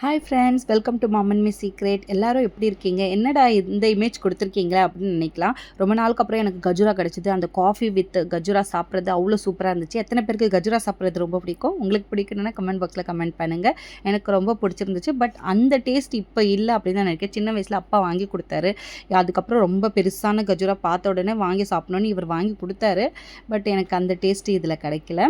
Hi friends, welcome to mom and me secret. எல்லாரும் எப்படி இருக்கீங்க? என்னடா இந்த இமேஜ் கொடுத்துருக்கீங்களா அப்படின்னு நினைக்கலாம். ரொம்ப நாளுக்கு அப்புறம் எனக்கு கஜுரா கிடச்சிது. அந்த காஃபி வித் கஜுரா சாப்பிட்றது அவ்வளோ சூப்பராக இருந்துச்சு. எத்தனை பேருக்கு கஜுரா சாப்பிட்றது ரொம்ப பிடிக்கும்? உங்களுக்கு பிடிக்கணும்னா கமெண்ட் பாக்ஸில் கமெண்ட் பண்ணுங்கள். எனக்கு ரொம்ப பிடிச்சிருந்துச்சு. பட் அந்த டேஸ்ட் இப்போ இல்லை அப்படின்னு தான் நினைக்கிறேன். சின்ன வயசில் அப்பா வாங்கி கொடுத்தாரு. அதுக்கப்புறம் ரொம்ப பெருசான கஜுரா பார்த்த உடனே வாங்கி சாப்பிடணுன்னு இவர் வாங்கி கொடுத்தாரு. பட் எனக்கு அந்த டேஸ்ட்டு இதில் கிடைக்கல.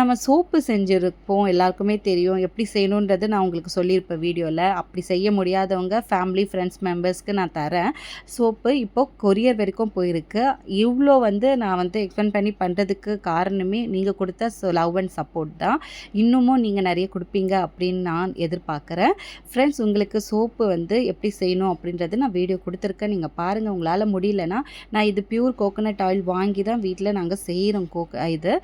நம்ம சோப்பு செஞ்சுருப்போம், எல்லாருக்குமே தெரியும். எப்படி செய்யணுன்றது நான் உங்களுக்கு சொல்லியிருப்பேன் வீடியோவில். அப்படி செய்ய முடியாதவங்க ஃபேமிலி ஃப்ரெண்ட்ஸ் மெம்பர்ஸ்க்கு நான் தரேன். சோப்பு இப்போது கொரியர் வரைக்கும் போயிருக்கு. இவ்வளோ நான் எக்ஸ்பெண்ட் பண்ணி பண்ணுறதுக்கு காரணமே நீங்கள் கொடுத்த லவ் அண்ட் சப்போர்ட் தான். இன்னமும் நீங்கள் நிறைய கொடுப்பீங்க அப்படின்னு நான் எதிர்பார்க்குறேன். ஃப்ரெண்ட்ஸ், உங்களுக்கு சோப்பு எப்படி செய்யணும் அப்படின்றது நான் வீடியோ கொடுத்துருக்கேன். நீங்கள் பாருங்கள். உங்களால் முடியலன்னா நான் இது பியூர் கோகோனட் ஆயில் வாங்கி தான் வீட்டில் நாங்கள் செய்கிறோம். இது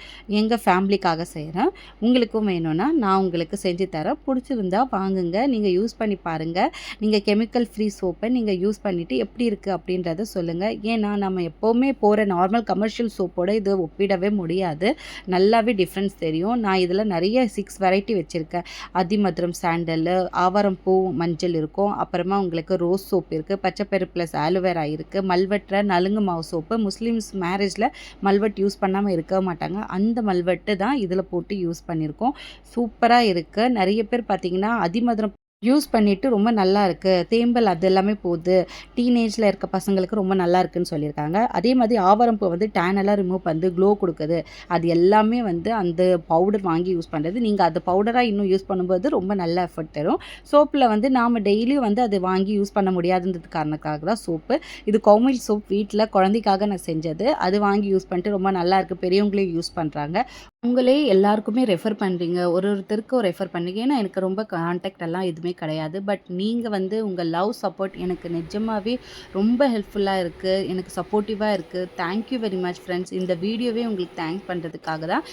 எங்கள் ஃபேமிலிக்காக செய்கிறேன். உங்களுக்கும் வேணும்னா நான் உங்களுக்கு செஞ்சு தரேன். பிடிச்சிருந்தா வாங்குங்க. நீங்கள் யூஸ் பண்ணி பாருங்கள். நீங்கள் கெமிக்கல் ஃப்ரீ சோப்பை நீங்கள் யூஸ் பண்ணிவிட்டு எப்படி இருக்குது அப்படின்றத சொல்லுங்கள். ஏன்னா நம்ம எப்போவுமே போகிற நார்மல் கமர்ஷியல் சோப்போடு இது ஒப்பிடவே முடியாது. நல்லாவே டிஃப்ரென்ஸ் தெரியும். நான் இதில் நிறைய 6 வெரைட்டி வச்சுருக்கேன். அதிமதுரம் சாண்டல், ஆவாரம் பூ மஞ்சள் இருக்கும். அப்புறமா உங்களுக்கு ரோஸ் சோப் இருக்குது, பச்சைப்பயிறு ப்ளஸ் ஆலோவேரா இருக்குது, மல்வெட்டுற நலுங்கு மாவு சோப்பு. முஸ்லீம்ஸ் மேரேஜில் மல்வெட் யூஸ் பண்ணாமல் இருக்க மாட்டாங்க. அந்த மல்வெட்டு தான் இதில் போட்டு யூஸ் பண்ணியிருக்கோம். சூப்பராக இருக்குது. நிறைய பேர் பார்த்திங்கன்னா அதிமதுரம் யூஸ் பண்ணிவிட்டு ரொம்ப நல்லா இருக்குது, தேம்பல் அது எல்லாமே போகுது, டீனேஜில் இருக்க பசங்களுக்கு ரொம்ப நல்லா இருக்குதுன்னு சொல்லியிருக்காங்க. அதே மாதிரி ஆவாரம்பூ டேன் எல்லாம் ரிமூவ் பண்ணி க்ளோ கொடுக்குது. அது எல்லாமே அந்த பவுடர் வாங்கி யூஸ் பண்ணுறது. நீங்கள் அது பவுடராக இன்னும் யூஸ் பண்ணும்போது ரொம்ப நல்ல எஃபர்ட் தரும். சோப்பில் நாம் டெய்லியும் அதை வாங்கி யூஸ் பண்ண முடியாதுன்றது காரணத்துக்காக தான் சோப்பு. இது கவுமில் சோப் வீட்டில் குழந்தைக்காக நான் செஞ்சது. அது வாங்கி யூஸ் பண்ணிட்டு ரொம்ப நல்லா இருக்குது. பெரியவங்களே யூஸ் பண்ணுறாங்க. உங்களே எல்லாருக்குமே ரெஃபர் பண்ணுறீங்க, ஒருத்தருக்கும் ரெஃபர் பண்ணுறீங்க. ஏன்னா எனக்கு ரொம்ப கான்டாக்ட் எல்லாம் எதுவுமே கிடையாது. பட் நீங்கள் உங்கள் லவ் சப்போர்ட் எனக்கு நிஜமாகவே ரொம்ப ஹெல்ப்ஃபுல்லாக இருக்குது, எனக்கு சப்போர்ட்டிவாக இருக்குது. Thank you very much friends. இந்த வீடியோவே உங்களுக்கு தேங்க்ஸ் பண்ணுறதுக்காக தான்.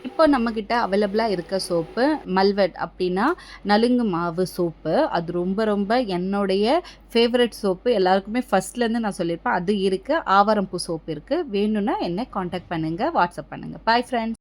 இப்போ நம்மக்கிட்ட அவைலபிளாக இருக்க சோப்பு மல்வெட் அப்படின்னா நலுங்கு மாவு சோப்பு. அது ரொம்ப ரொம்ப என்னுடைய ஃபேவரட் சோப்பு. எல்லாருக்குமே ஃபஸ்ட்லேருந்து நான் சொல்லியிருப்பேன். அது இருக்குது. ஆவாரம்பூ சோப்பு இருக்குது. வேணும்னா என்னை காண்டாக்ட் பண்ணுங்கள், வாட்ஸ்அப் பண்ணுங்கள். Bye friends.